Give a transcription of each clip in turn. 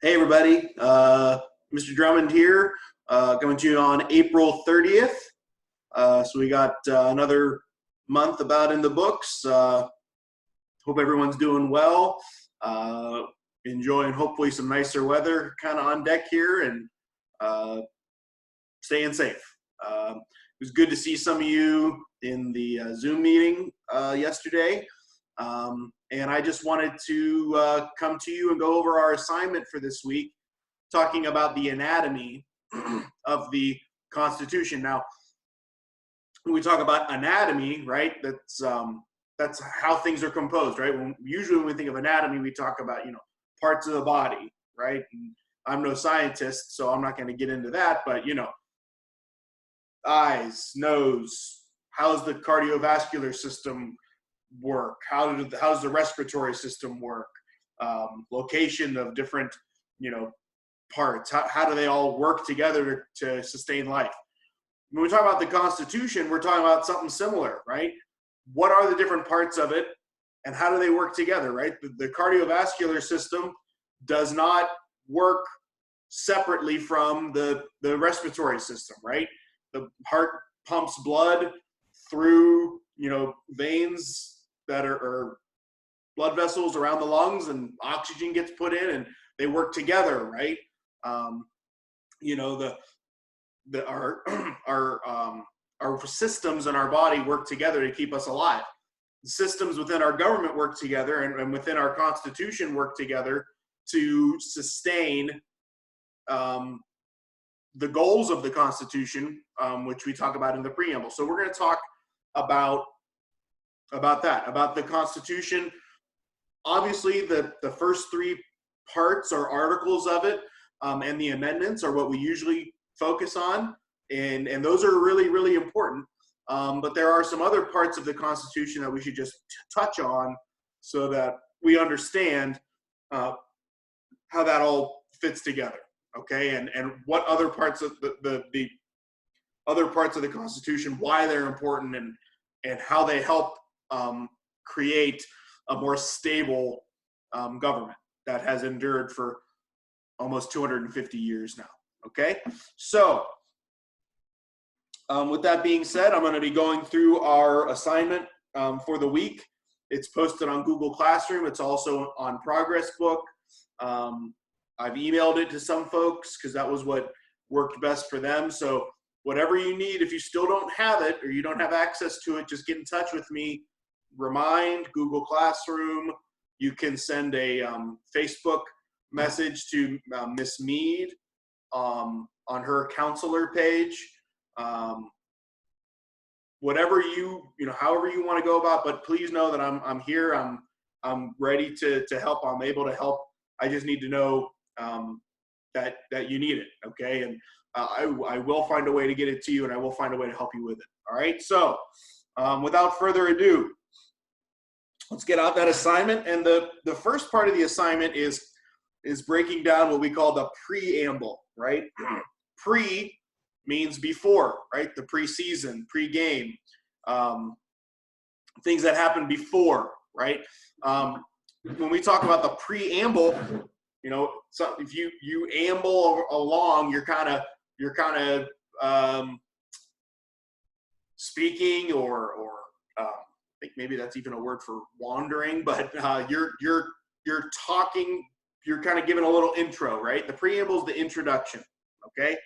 Hey everybody, Mr. Drummond here, coming to you on April 30th. So we got another month about in the books. Hope everyone's doing well, uh, enjoying hopefully some nicer weather kind of on deck here and uh, staying safe. It was good to see some of you in the Zoom meeting yesterday. And I just wanted to come to you and go over our assignment for this week, talking about the anatomy of the Constitution. Now, when we talk about anatomy, right, that's how things are composed, right? Usually when we think of anatomy, we talk about, parts of the body, right? And I'm no scientist, so I'm not going to get into that, but, eyes, nose, how's the cardiovascular system work? How's the respiratory system work? Location of different, parts. How do they all work together to sustain life? When we talk about the Constitution, we're talking about something similar, right? What are the different parts of it, and how do they work together, right? The cardiovascular system does not work separately from the respiratory system, right? The heart pumps blood through, veins that are blood vessels around the lungs, and oxygen gets put in, and they work together, right? Our our systems in our body work together to keep us alive. The systems within our government work together, and within our Constitution work together to sustain the goals of the Constitution, which we talk about in the preamble. So we're going to talk about that, about the Constitution. Obviously, the first three parts or articles of it, and the amendments are what we usually focus on, and those are really, really important. But there are some other parts of the Constitution that we should just touch on so that we understand how that all fits together. Okay, and what other parts of the other parts of the Constitution, why they're important, and how they help create a more stable government that has endured for almost 250 years now. Okay, so with that being said, I'm going to be going through our assignment for the week. It's posted on Google Classroom. It's also on Progress Book. I've emailed it to some folks because that was what worked best for them. So whatever you need, if you still don't have it or you don't have access to it, just get in touch with me. Remind, Google Classroom. You can send a Facebook message to Miss Mead on her counselor page. Whatever however you want to go about, but please know that I'm here. I'm ready to help. I'm able to help. I just need to know that you need it, okay? And I will find a way to get it to you, and I will find a way to help you with it. All right. So without further ado, let's get out that assignment. And the first part of the assignment is breaking down what we call the preamble, right? Pre means before, right? The preseason, pre-game, things that happen before, right? When we talk about the preamble, so if you amble along, you're kind of speaking, or I think maybe that's even a word for wandering, but you're talking. You're kind of giving a little intro, right? The preamble is the introduction. Okay,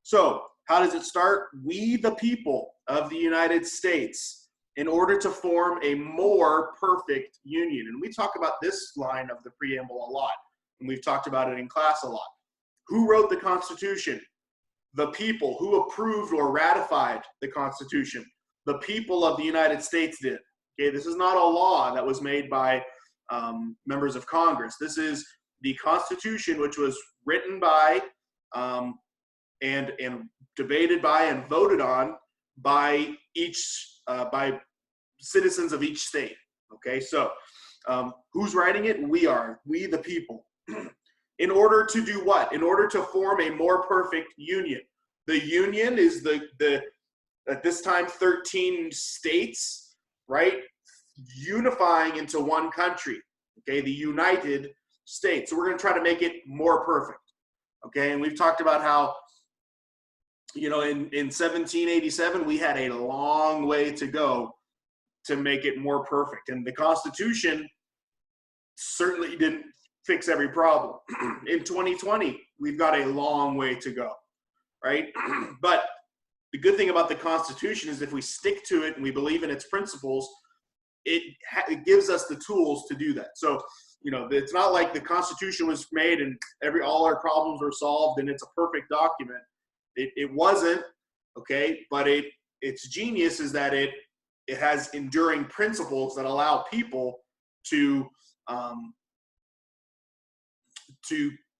so how does it start? We, the people of the United States, in order to form a more perfect union. And we talk about this line of the preamble a lot, and we've talked about it in class a lot. Who wrote the Constitution? The people. Who approved or ratified the Constitution? The people of the United States did. Okay, this is not a law that was made by members of Congress. This is the Constitution, which was written by and debated by and voted on by by citizens of each state. Okay, so who's writing it? We are. We, the people. In order to do what? In order to form a more perfect union. The union is the at this time 13 states, right? Unifying into one country. Okay, the United States. So we're going to try to make it more perfect. Okay, and we've talked about how, you know, in 1787, we had a long way to go to make it more perfect. And the Constitution certainly didn't fix every problem. In 2020, we've got a long way to go, right? But the good thing about the Constitution is if we stick to it and we believe in its principles, it gives us the tools to do that. So, you know, it's not like the Constitution was made and all our problems were solved and it's a perfect document. It wasn't, okay? But its genius is that it has enduring principles that allow people to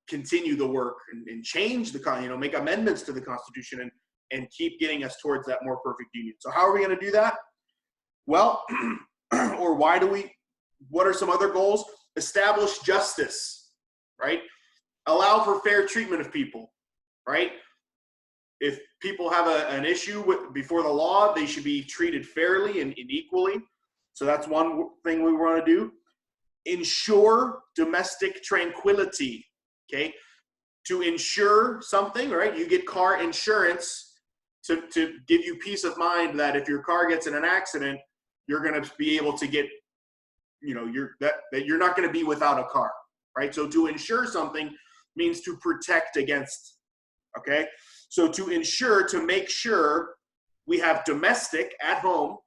continue the work and change the, make amendments to the Constitution and keep getting us towards that more perfect union. So how are we going to do that? Well, or what are some other goals? Establish justice, right? Allow for fair treatment of people, right? If people have an issue before the law, they should be treated fairly and equally. So that's one thing we want to do. Ensure domestic tranquility, okay? To ensure something, right? You get car insurance to give you peace of mind that if your car gets in an accident, you're going to be able to get, that you're not going to be without a car, right? So to ensure something means to protect against, okay? So to ensure, to make sure we have domestic at home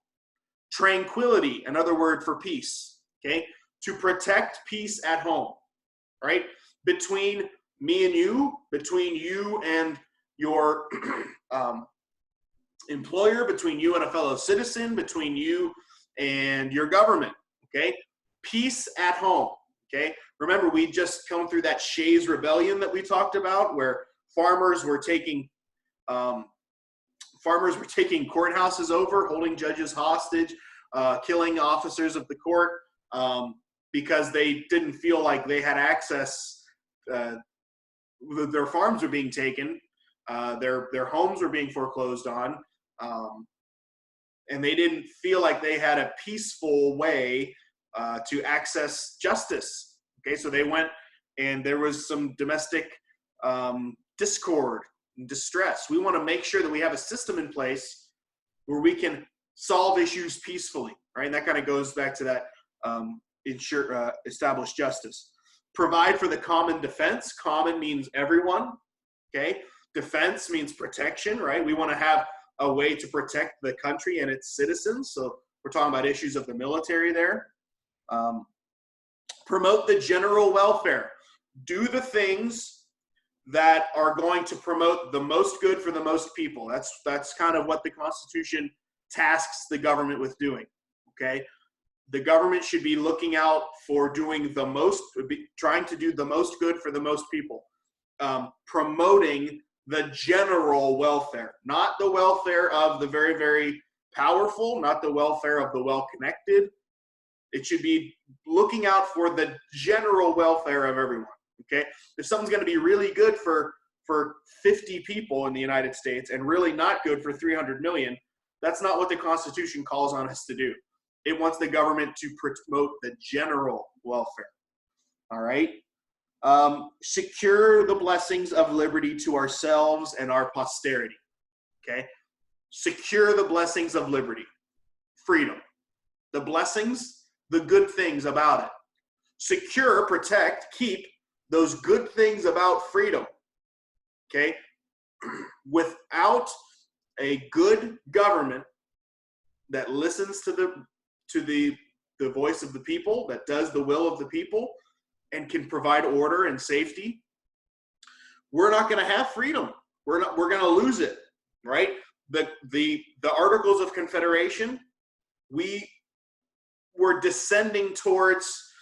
tranquility, another word for peace, okay? To protect peace at home, right? Between me and you, between you and your employer, between you and a fellow citizen, between you and your government, okay? Peace at home, okay? Remember, we just come through that Shays Rebellion that we talked about, where farmers were taking courthouses over, holding judges hostage, killing officers of the court because they didn't feel like they had access. Their farms were being taken, their homes were being foreclosed on, and they didn't feel like they had a peaceful way to access justice. Okay, so they went, and there was some domestic discord and distress. We want to make sure that we have a system in place where we can solve issues peacefully, right? And that kind of goes back to that establish justice. Provide for the common defense. Common means everyone, okay? Defense means protection, right? We want to have a way to protect the country and its citizens. So we're talking about issues of the military there. Promote the general welfare. Do the things that are going to promote the most good for the most people. That's kind of what the Constitution tasks the government with doing, okay? The government should be looking out for doing trying to do the most good for the most people. Promoting the general welfare, not the welfare of the very, very powerful, not the welfare of the well-connected. It should be looking out for the general welfare of everyone, okay? If something's going to be really good for 50 people in the United States and really not good for 300 million, that's not what the Constitution calls on us to do. It wants the government to promote the general welfare, all right? Secure the blessings of liberty to ourselves and our posterity, okay? Secure the blessings of liberty, freedom, the blessings, the good things about it. Secure, protect, keep those good things about freedom, okay? Without a good government that listens to the voice of the people, that does the will of the people, and can provide order and safety, we're not going to have freedom. We're going to lose it, right? The Articles of Confederation, we were descending towards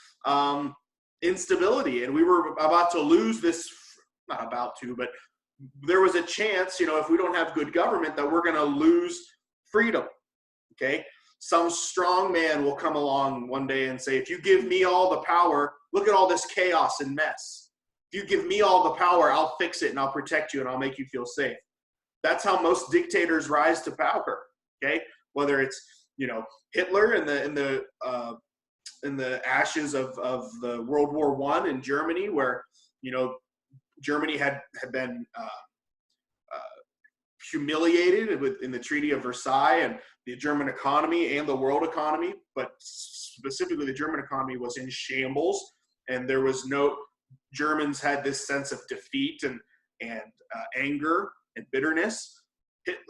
instability, and we were about to lose this, not about to, but there was a chance, if we don't have good government, that we're going to lose freedom, okay? Some strong man will come along one day and say, if you give me all the power, look at all this chaos and mess. If you give me all the power, I'll fix it and I'll protect you and I'll make you feel safe. That's how most dictators rise to power, okay? Whether it's, Hitler in the ashes of the World War I in Germany, where, you know, Germany had been humiliated in the Treaty of Versailles, and the German economy and the world economy, but specifically the German economy was in shambles, and there was Germans had this sense of defeat and anger and bitterness.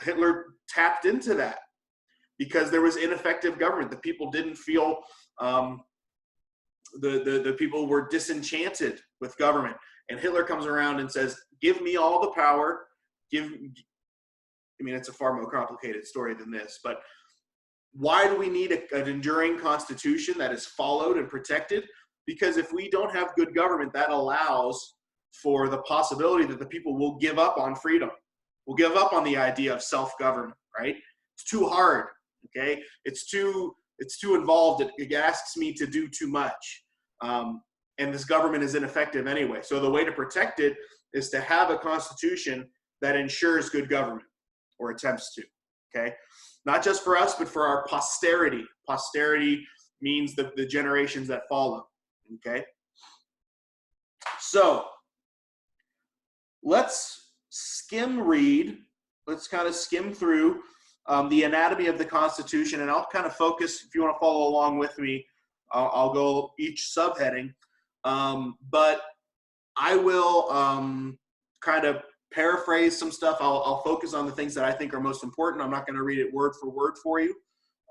Hitler tapped into that because there was ineffective government. The people didn't feel, the people were disenchanted with government. And Hitler comes around and says, give me all the power. It's a far more complicated story than this, but why do we need an enduring constitution that is followed and protected? Because if we don't have good government, that allows for the possibility that the people will give up on freedom. We'll give up on the idea of self-government, right? It's too hard, okay? It's too involved. It asks me to do too much. And this government is ineffective anyway. So the way to protect it is to have a constitution that ensures good government, or attempts to, okay? Not just for us, but for our posterity. Posterity means the generations that follow, okay? So let's let's kind of skim through the anatomy of the Constitution, and I'll kind of focus, if you want to follow along with me, I'll go each subheading, but I will kind of paraphrase some stuff. I'll focus on the things that I think are most important. I'm not going to read it word for word for you,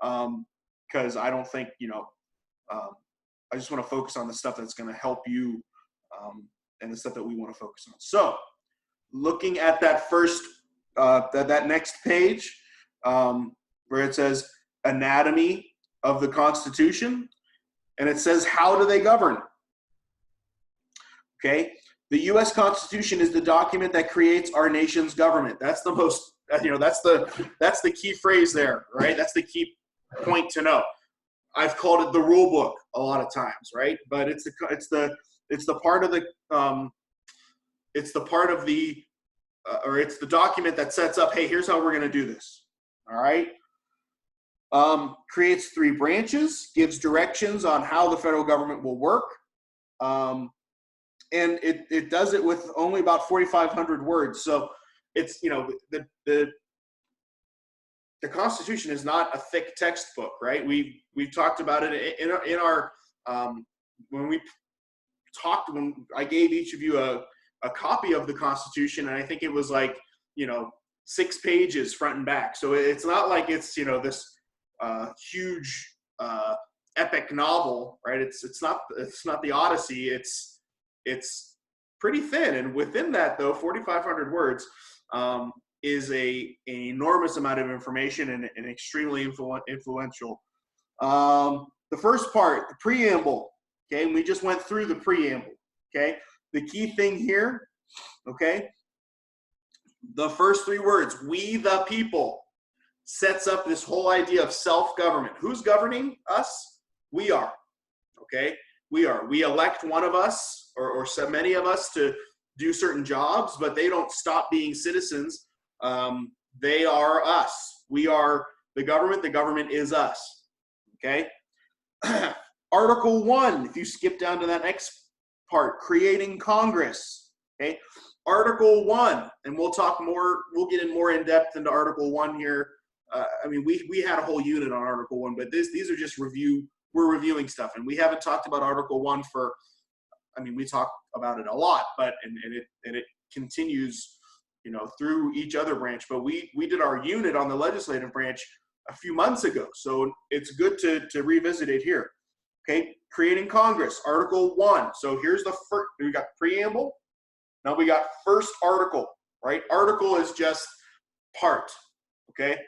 because I don't think, I just want to focus on the stuff that's going to help you, and the stuff that we want to focus on. So looking at that first, that next page, where it says anatomy of the Constitution, and it says, how do they govern? Okay. The U.S. Constitution is the document that creates our nation's government. That's the most, that's the key phrase there, right? That's the key point to know. I've called it the rule book a lot of times, right? But it's the document that sets up, hey, here's how we're going to do this. All right. Creates 3 branches, gives directions on how the federal government will work. And it does it with only about 4,500 words. So it's, the Constitution is not a thick textbook, right? We've talked about it in our when I gave each of you a copy of the Constitution, and I think it was like, 6 pages front and back. So it's not like it's, this huge epic novel, right? It's not the Odyssey. It's pretty thin, and within that, though, 4,500 words is an enormous amount of information and extremely influential. The first part, the preamble, okay, and we just went through the preamble, okay? The key thing here, okay, the first 3 words, we the people, sets up this whole idea of self-government. Who's governing us? We are, okay? We are. We elect one of us, or so many of us, to do certain jobs, but they don't stop being citizens. They are us. We are the government. The government is us. Okay? Article 1, if you skip down to that next part, creating Congress. Okay? Article 1, and we'll get in more in depth into Article 1 here. We had a whole unit on Article 1, but these are just we're reviewing stuff, and we haven't talked about Article 1 we talk about it a lot, but it continues, through each other branch. But we did our unit on the legislative branch a few months ago, so it's good to revisit it here. Okay, creating Congress, Article 1. So here's the first. We got preamble. Now we got first article. Right, article is just part. Okay.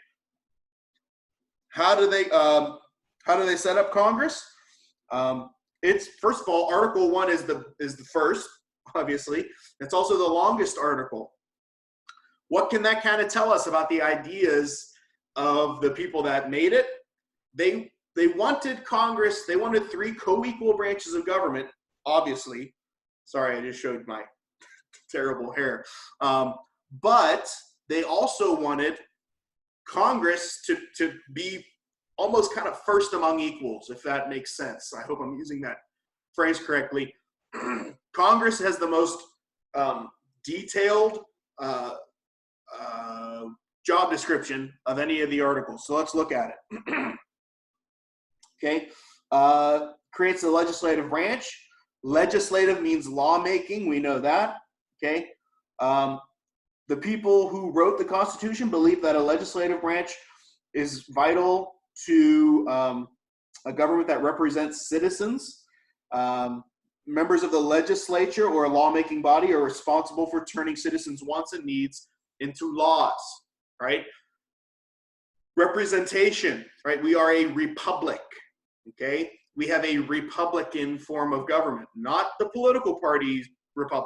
How do they set up Congress? It's, first of all, Article 1 is the first, obviously. It's also the longest article. What can that kind of tell us about the ideas of the people that made it? They wanted Congress, they wanted 3 co-equal branches of government, obviously. Sorry, I just showed my terrible hair. But they also wanted Congress to be almost kind of first among equals, if that makes sense. I hope I'm using that phrase correctly. Congress has the most detailed job description of any of the articles. So let's look at it. Okay. Creates a legislative branch. Legislative means lawmaking. We know that. Okay. The people who wrote the Constitution believe that a legislative branch is vital to a government that represents citizens. Members of the legislature or a lawmaking body are responsible for turning citizens' wants and needs into laws, right? Representation, right? We are a republic, okay? We have a Republican form of government, not the political parties,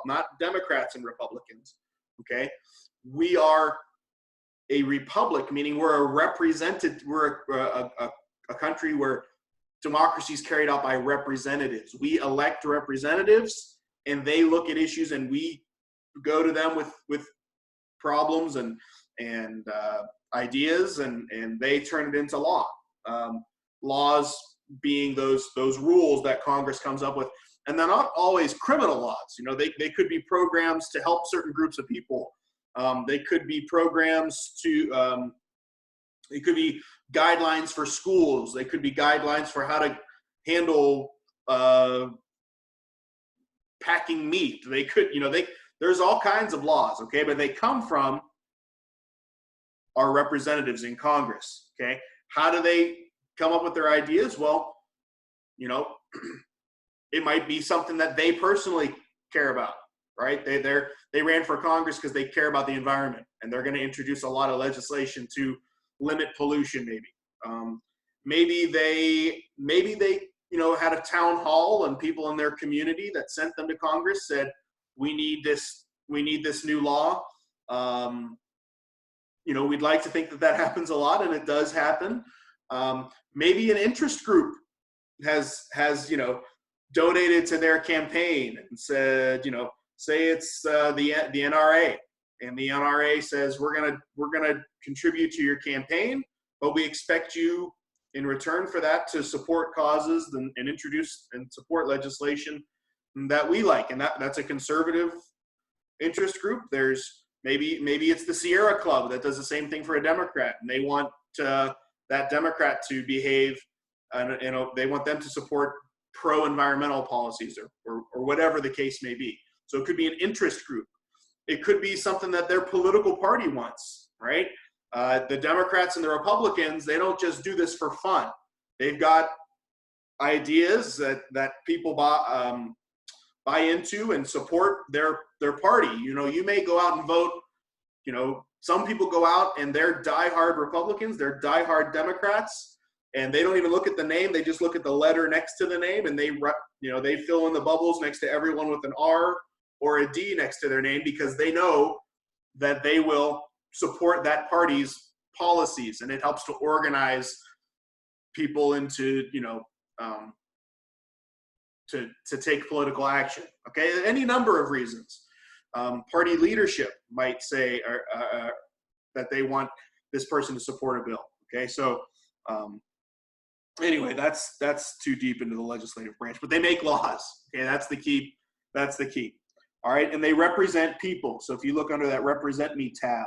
not Democrats and Republicans, okay? We are a republic, meaning we're a country where democracy is carried out by representatives. We elect representatives, and they look at issues, and we go to them with problems and ideas, and they turn it into law. Laws being those rules that Congress comes up with, and they're not always criminal laws. You know, they could be programs to help certain groups of people. They could be programs to it could be guidelines for schools. They could be guidelines for how to handle packing meat. They could, there's all kinds of laws, okay? But they come from our representatives in Congress, okay? How do they come up with their ideas? Well, it might be something that they personally care about, right? They ran for Congress because they care about the environment, and they're going to introduce a lot of legislation to limit pollution. Maybe they had a town hall, and people in their community that sent them to Congress said, we need this new law. We'd like to think that happens a lot, and it does happen. Maybe an interest group has donated to their campaign and said, say it's the NRA, and the NRA says we're gonna contribute to your campaign, but we expect you in return for that to support causes and introduce and support legislation that we like, and that's a conservative interest group. There's maybe it's the Sierra Club that does the same thing for a Democrat, and they want that Democrat to behave, and they want them to support pro-environmental policies or whatever the case may be. So it could be an interest group. It could be something that their political party wants, right? The Democrats and the Republicans, they don't just do this for fun. They've got ideas that people buy into and support their party. You may go out and vote. Some people go out and they're diehard Republicans, they're diehard Democrats, and they don't even look at the name. They just look at the letter next to the name, and they fill in the bubbles next to everyone with an R or a D next to their name, because they know that they will support that party's policies, and it helps to organize people into to take political action. Okay, any number of reasons. Party leadership might say that they want this person to support a bill. Okay, so anyway, that's too deep into the legislative branch, but they make laws. Okay, that's the key. All right, and they represent people. So if you look under that Represent Me tab,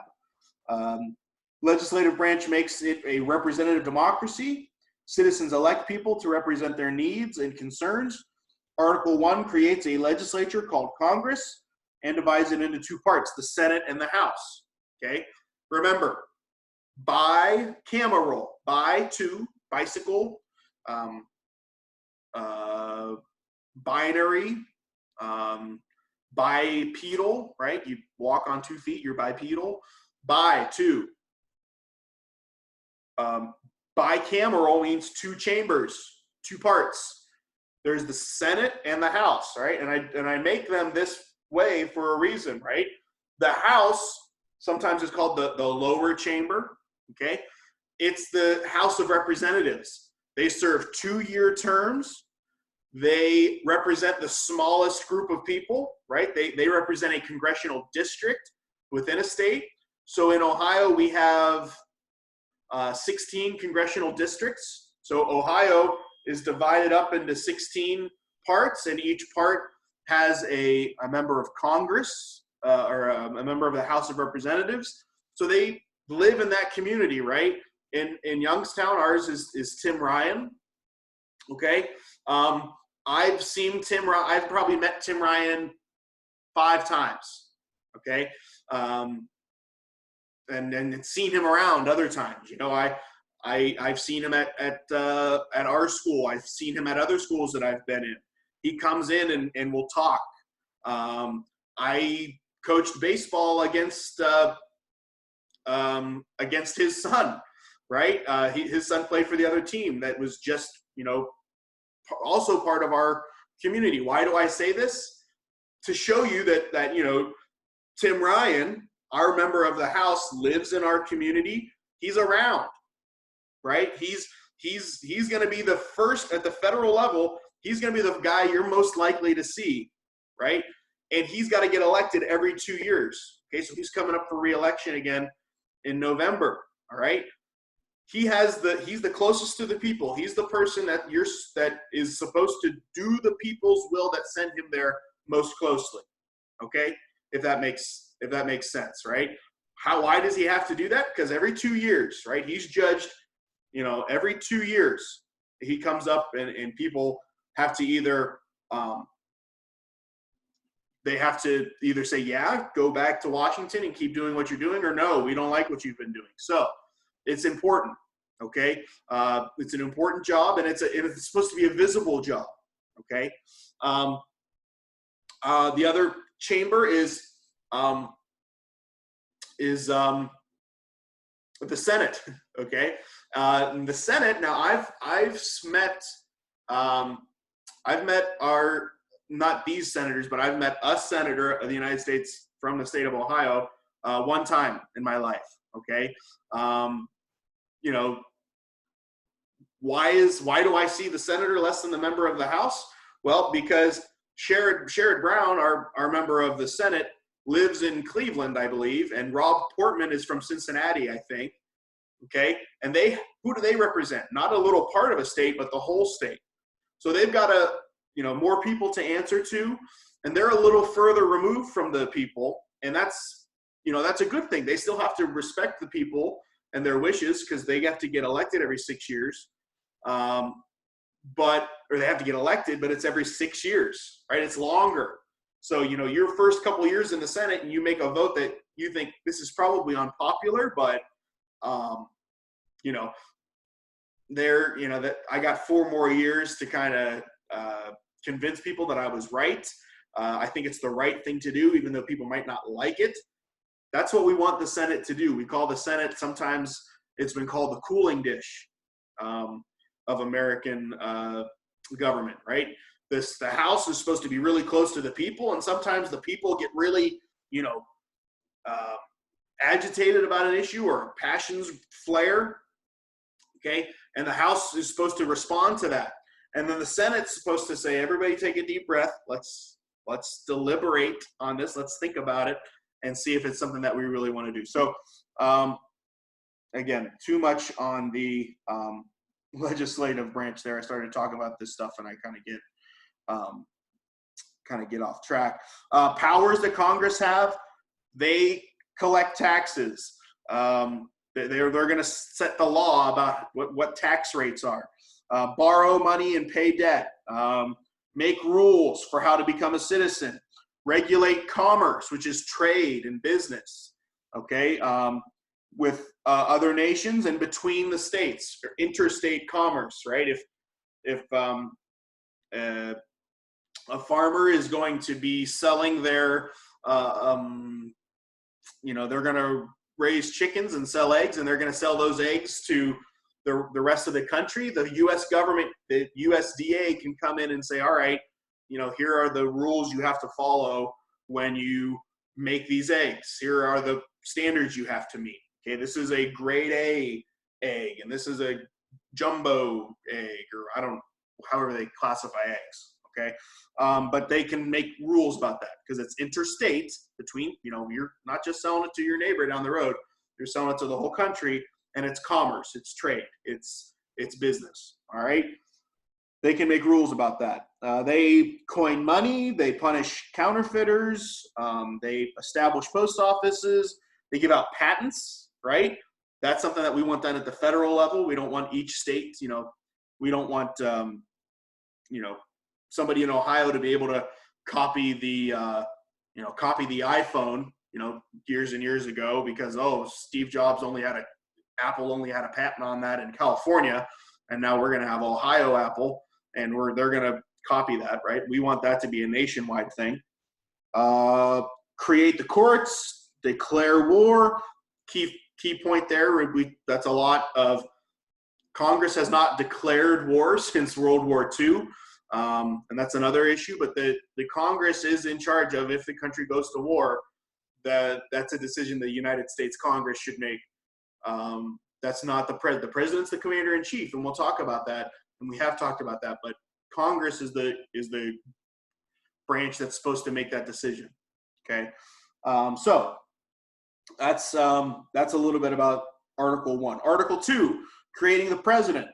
legislative branch makes it a representative democracy. Citizens elect people to represent their needs and concerns. Article 1 creates a legislature called Congress and divides it into two parts, the Senate and the House. Okay, remember, bicameral, bicycle, binary, bipedal, right? You walk on 2 feet, you're bipedal. Bicameral means two chambers, two parts. There's the Senate and the House, right? And I make them this way for a reason, right? The House sometimes is called the lower chamber, okay? It's the House of Representatives. They serve 2-year terms. They represent the smallest group of people, right? They represent a congressional district within a state. So in Ohio, we have 16 congressional districts. So Ohio is divided up into 16 parts, and each part has a member of Congress or a member of the House of Representatives. So they live in that community, right? In Youngstown, ours is Tim Ryan. Okay. I've seen Tim Ryan. I've probably met Tim Ryan 5 times. Okay. And seen him around other times. You know, I've seen him at our school. I've seen him at other schools that I've been in. He comes in and we'll talk. I coached baseball against his son, right? His son played for the other team that was just, you know, also part of our community. Why do I say this? To show you that you know, Tim Ryan, our member of the House, lives in our community. He's around, right? He's going to be the first at the federal level. He's going to be the guy you're most likely to see, right? And he's got to get elected every 2 years. Okay, so he's coming up for re-election again in November. All right. He's the closest to the people. He's the person that is supposed to do the people's will that send him there most closely. Okay, if that makes sense, right? Why does he have to do that? Because every 2 years, right? He's judged, you know, every 2 years he comes up and people have to either they have to either say, yeah, go back to Washington and keep doing what you're doing, or no, we don't like what you've been doing. So it's important, okay? It's an important job, and it's supposed to be a visible job, okay? The other chamber is the Senate, okay? The Senate. Now, I've met our, not these senators, but I've met a senator of the United States from the state of Ohio one time in my life, okay? You know, why do I see the senator less than the member of the House? Well, because Sherrod Brown, our member of the Senate, lives in Cleveland, I believe, and Rob Portman is from Cincinnati, I think, okay? And who do they represent? Not a little part of a state, but the whole state. So they've got more people to answer to, and they're a little further removed from the people, and that's a good thing. They still have to respect the people and their wishes because they have to get elected every 6 years, or they have to get elected, but it's every 6 years, right? It's longer. So, you know, your first couple years in the Senate and you make a vote that you think this is probably unpopular, but, that I got 4 more years to kind of convince people that I was right. I think it's the right thing to do, even though people might not like it. That's what we want the Senate to do. We call the Senate, sometimes it's been called the cooling dish of American government, right? The House is supposed to be really close to the people, and sometimes the people get really, agitated about an issue or passions flare, okay? And the House is supposed to respond to that. And then the Senate's supposed to say, everybody take a deep breath. Let's deliberate on this. Let's think about it and see if it's something that we really want to do. So, again, too much on the legislative branch there. I started talking about this stuff and I kind of get off track. Powers that Congress have, they collect taxes. They're going to set the law about what tax rates are. Borrow money and pay debt. Make rules for how to become a citizen. Regulate commerce, which is trade and business. Okay, with other nations and between the states, or interstate commerce. Right. If a farmer is going to be selling their, they're going to raise chickens and sell eggs, and they're going to sell those eggs to the rest of the country, the U.S. government, the USDA can come in and say, all right, here are the rules you have to follow when you make these eggs. Here are the standards you have to meet. Okay, this is a grade A egg, and this is a jumbo egg, or however they classify eggs. Okay, but they can make rules about that because it's interstate between, you're not just selling it to your neighbor down the road, you're selling it to the whole country, and it's commerce, it's trade, it's it's business. All right. They can make rules about that. They coin money. They punish counterfeiters. They establish post offices. They give out patents, right? That's something that we want done at the federal level. We don't want each state, we don't want, somebody in Ohio to be able to copy the iPhone, years and years ago because, Steve Jobs Apple only had a patent on that in California. And now we're going to have Ohio Apple, and they're going to copy that, right? We want that to be a nationwide thing. Create the courts, declare war. Key point there. That's a lot of Congress has not declared war since World War II, and that's another issue. But the Congress is in charge of if the country goes to war. That's a decision the United States Congress should make. That's not the president's the commander in chief, and we'll talk about that, and we have talked about that. But Congress is the branch that's supposed to make that decision. Okay, so that's a little bit about Article 1. Article 2, creating the president.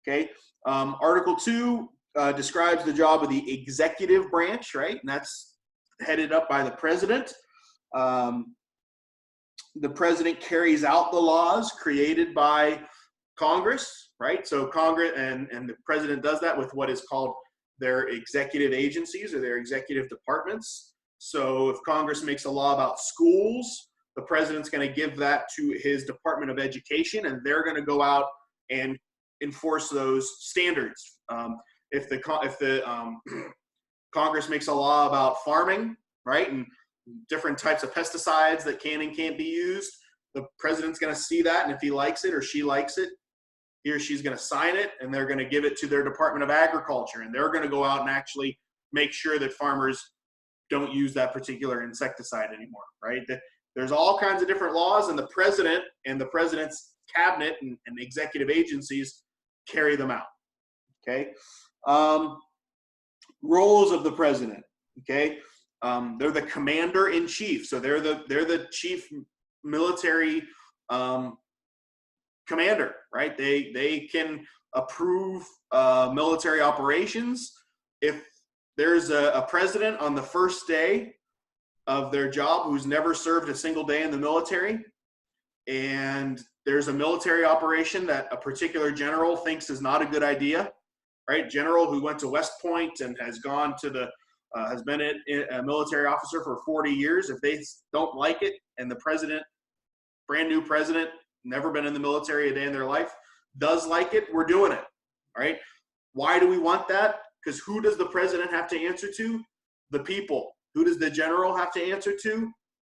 Okay, Article 2 describes the job of the executive branch, right, and that's headed up by the president. The president carries out the laws created by Congress, right? So Congress and the president does that with what is called their executive agencies or their executive departments. So if Congress makes a law about schools, the president's going to give that to his Department of Education, and they're going to go out and enforce those standards. If the Congress makes a law about farming, right, and different types of pesticides that can and can't be used, the president's going to see that, and if he likes it or she likes it, he or she's going to sign it, and they're going to give it to their Department of Agriculture, and they're going to go out and actually make sure that farmers don't use that particular insecticide anymore, right? There's all kinds of different laws, and the president and the president's cabinet and executive agencies carry them out. Okay. Roles of the president. Okay. They're the commander in chief, so they're the chief military commander, right? They can approve military operations. If there's a president on the first day of their job who's never served a single day in the military, and there's a military operation that a particular general thinks is not a good idea, right? General who went to West Point and has gone to has been a military officer for 40 years. If they don't like it, and the president, brand new president, never been in the military a day in their life, does like it, we're doing it, right? Why do we want that? Because who does the president have to answer to? The people. Who does the general have to answer to?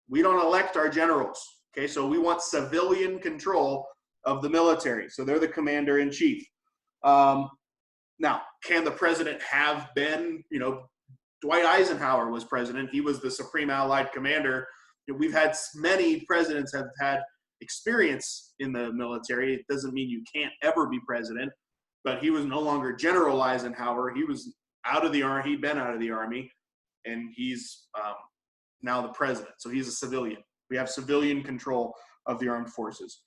We don't elect our generals, okay? So we want civilian control of the military. So they're the commander in chief. Now, can the president have been, Dwight Eisenhower was president. He was the Supreme Allied Commander. We've had many presidents have had experience in the military. It doesn't mean you can't ever be president, but he was no longer General Eisenhower. He was out of the Army. He'd been out of the Army, and he's now the president. So he's a civilian. We have civilian control of the armed forces.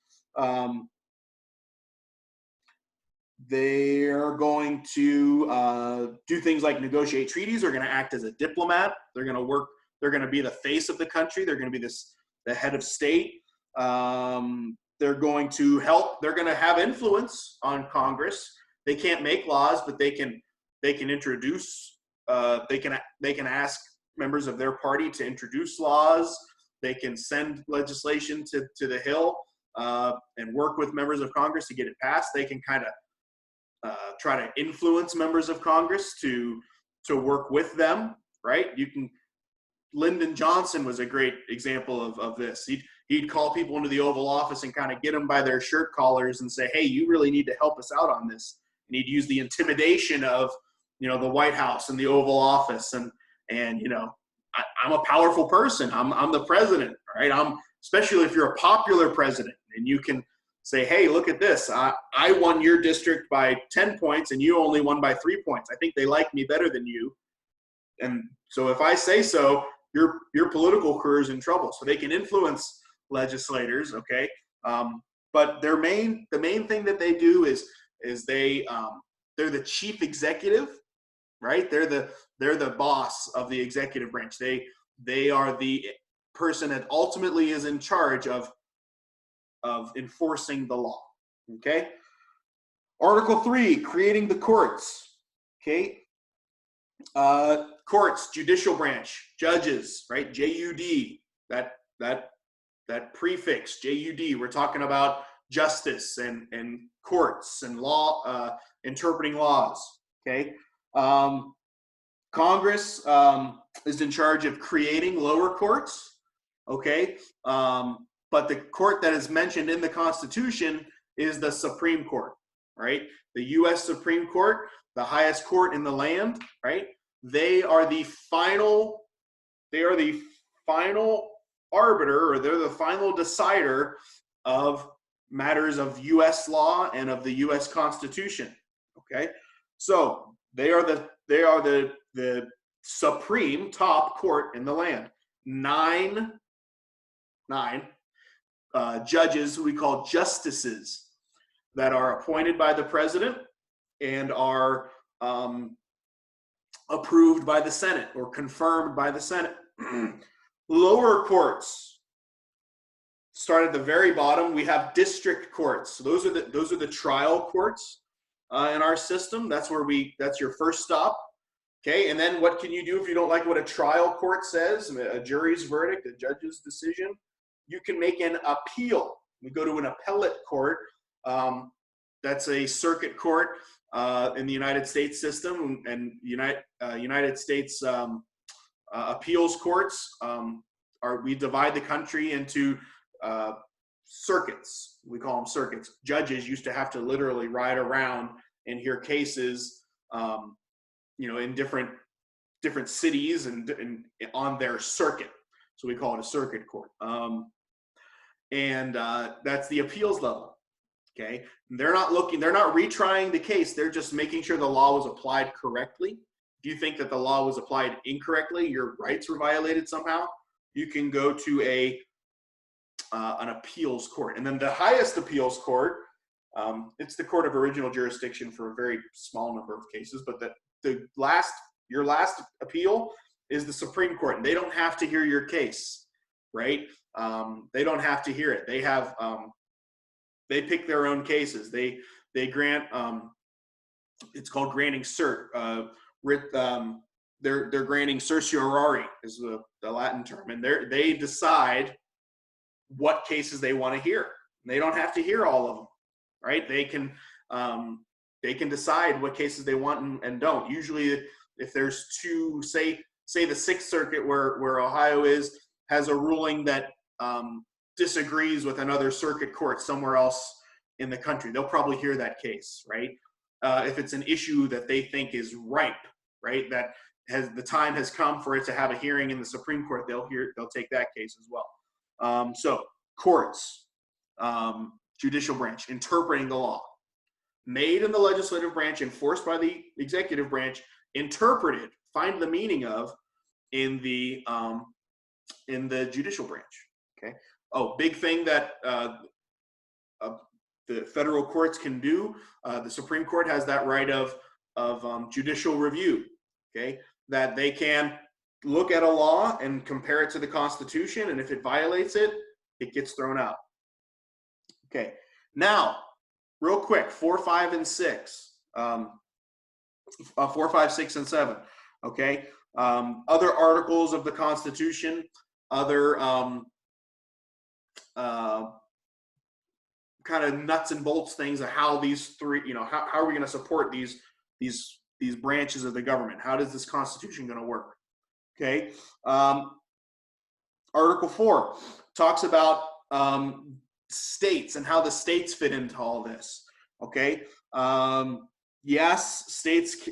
They're going to do things like negotiate treaties. They're going to act as a diplomat. They're going to work. They're going to be the face of the country. They're going to be the head of state. They're going to help. They're going to have influence on Congress. They can't make laws, but they can introduce. They can ask members of their party to introduce laws. They can send legislation to the Hill and work with members of Congress to get it passed. They can kind of try to influence members of Congress to work with them, right? Lyndon Johnson was a great example of this. He'd call people into the Oval Office and kind of get them by their shirt collars and say, hey, you really need to help us out on this. And he'd use the intimidation of, the White House and the Oval Office. And I'm a powerful person. I'm the president, right? Especially if you're a popular president and you can say, hey, look at this. I won your district by 10 points and you only won by 3 points. I think they like me better than you. And so if I say so, your political career is in trouble. So they can influence legislators, okay? But the main thing that they do is is they're the chief executive, right? They're the boss of the executive branch. They are the person that ultimately is in charge of enforcing the law. Okay. Article 3, creating the courts. Okay. Courts, judicial branch, judges, right? JUD, that prefix, JUD. We're talking about justice and courts and law, interpreting laws. Okay. Congress is in charge of creating lower courts. Okay. But the court that is mentioned in the Constitution is the Supreme Court, right? The U.S. Supreme Court, the highest court in the land, right? They are the final arbiter, or they're the final decider of matters of U.S. law and of the U.S. Constitution. Okay, so they are the supreme top court in the land. Nine judges we call justices that are appointed by the president and are approved by the Senate or confirmed by the Senate. Lower courts start at the very bottom. We have district courts. So those are the trial courts in our system. That's your first stop. Okay, and then what can you do if you don't like what a trial court says, a jury's verdict, a judge's decision? You can make an appeal. We go to an appellate court. That's a circuit court in the United States system, and United States appeals courts we divide the country into circuits. We call them circuits. Judges used to have to literally ride around and hear cases, in different cities and on their circuit. So we call it a circuit court. And that's the appeals level. Okay, they're not retrying the case. They're just making sure the law was applied correctly. If you think that the law was applied incorrectly, your rights were violated somehow, you can go to an appeals court. And then the highest appeals court, it's the court of original jurisdiction for a very small number of cases, but your last appeal is the Supreme Court, and they don't have to hear your case, right? They don't have to hear it. They have they pick their own cases. They grant it's called granting cert. They're granting certiorari is the Latin term, and they decide what cases they want to hear. They don't have to hear all of them, right? They can decide what cases they want and don't. Usually, if there's two, say the Sixth Circuit where Ohio has a ruling that disagrees with another circuit court somewhere else in the country, they'll probably hear that case, right? If it's an issue that they think is ripe, right, that the time has come for it to have a hearing in the Supreme Court, they'll take that case as well. So courts, judicial branch, interpreting the law, made in the legislative branch, enforced by the executive branch, interpreted, find the meaning of in the judicial branch. Okay. Oh, big thing that the federal courts can do. The Supreme Court has that right of judicial review. Okay, that they can look at a law and compare it to the Constitution, and if it violates it, it gets thrown out. Okay, now real quick, 4, 5, and 6. 4, 5, 6, and 7. Okay, other articles of the Constitution, other kind of nuts and bolts things of how these three, how are we going to support these branches of the government? How does this Constitution going to work? Okay. Article 4 talks about states and how the states fit into all this. Okay. Yes, states,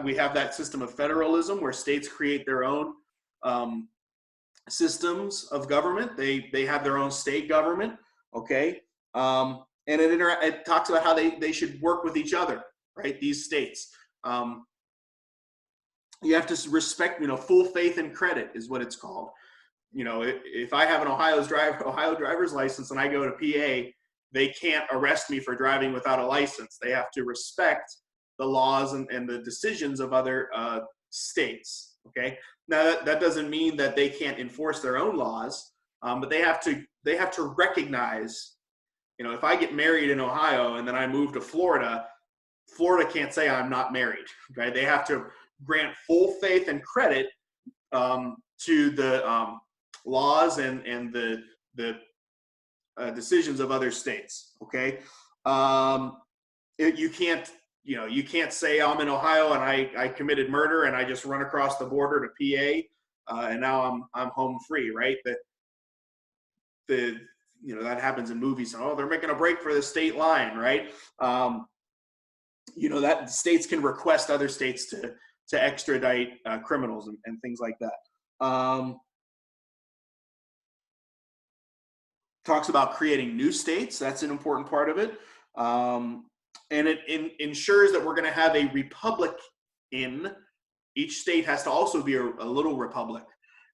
we have that system of federalism where states create their own systems of government. They have their own state government. Okay. And it talks about how they should work with each other, right? These states. You have to respect, full faith and credit is what it's called. If I have an Ohio driver's license and I go to PA they can't arrest me for driving without a license. They have to respect the laws and the decisions of other states. Okay. Now that doesn't mean that they can't enforce their own laws, but they have to recognize, you know, if I get married in Ohio and then I move to Florida, Florida can't say I'm not married. Okay. They have to grant full faith and credit to the laws and the decisions of other states. Okay. You can't say I'm in Ohio and I committed murder and I just run across the border to PA and now I'm home free, right? That happens in movies. Oh, they're making a break for the state line, right? That states can request other states to extradite criminals and things like that. Talks about creating new states. That's an important part of it. And it ensures that we're going to have a republic in each state. Has to also be a little republic,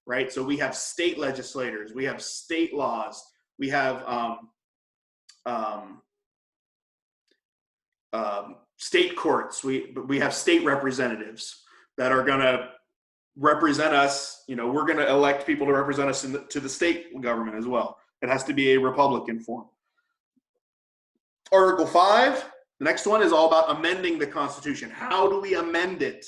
right? So we have state legislators, we have state laws, we have state courts, we have state representatives that are going to represent us. We're going to elect people to represent us to the state government as well. It has to be a Republican form. Article 5, the next one is all about amending the Constitution. How do we amend it?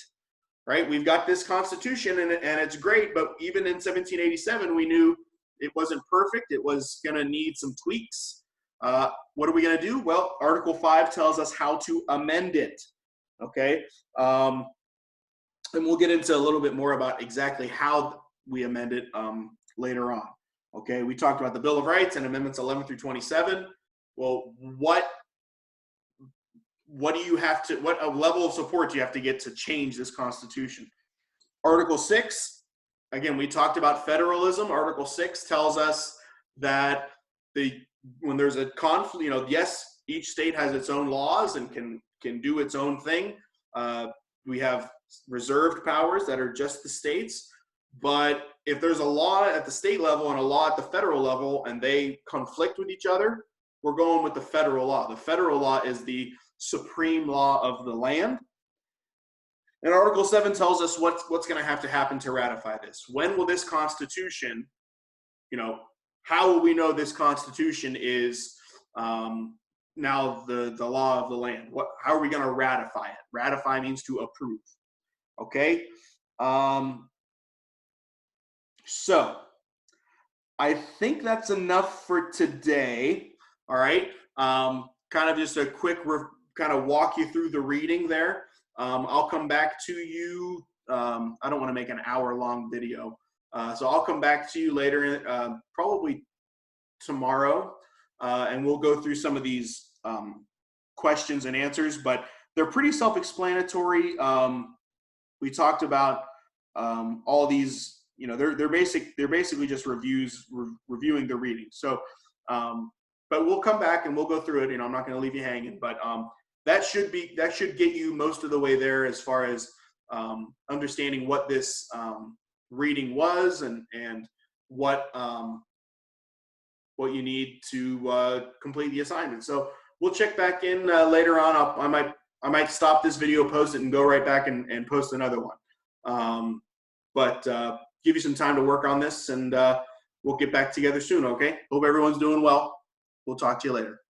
Right? We've got this Constitution and it's great, but even in 1787, we knew it wasn't perfect. It was going to need some tweaks. What are we going to do? Well, Article 5 tells us how to amend it. Okay? And we'll get into a little bit more about exactly how we amend it later on. Okay? We talked about the Bill of Rights and Amendments 11 through 27. Well, what level of support do you have to get to change this Constitution? Article 6, again, we talked about federalism. Article 6 tells us that when there's a conflict, yes, each state has its own laws and can do its own thing. We have reserved powers that are just the states. But if there's a law at the state level and a law at the federal level and they conflict with each other, we're going with the federal law. The federal law is the supreme law of the land. And Article 7 tells us what's going to have to happen to ratify this. When will this Constitution, how will we know this Constitution is now the law of the land? How are we going to ratify it? Ratify means to approve. Okay? So I think that's enough for today. All right. Kind of just a quick kind of walk you through the reading there. I'll come back to you. I don't want to make an hour-long video. So I'll come back to you later, probably tomorrow, and we'll go through some of these questions and answers, but they're pretty self-explanatory. We talked about all these, they're basically just reviewing the reading. So, but we'll come back and we'll go through it. I'm not going to leave you hanging, but that should get you most of the way there as far as understanding what this reading was and what you need to complete the assignment. So we'll check back in later on. I might stop this video, post it, and go right back and post another one. But give you some time to work on this, and we'll get back together soon. Okay. Hope everyone's doing well. We'll talk to you later.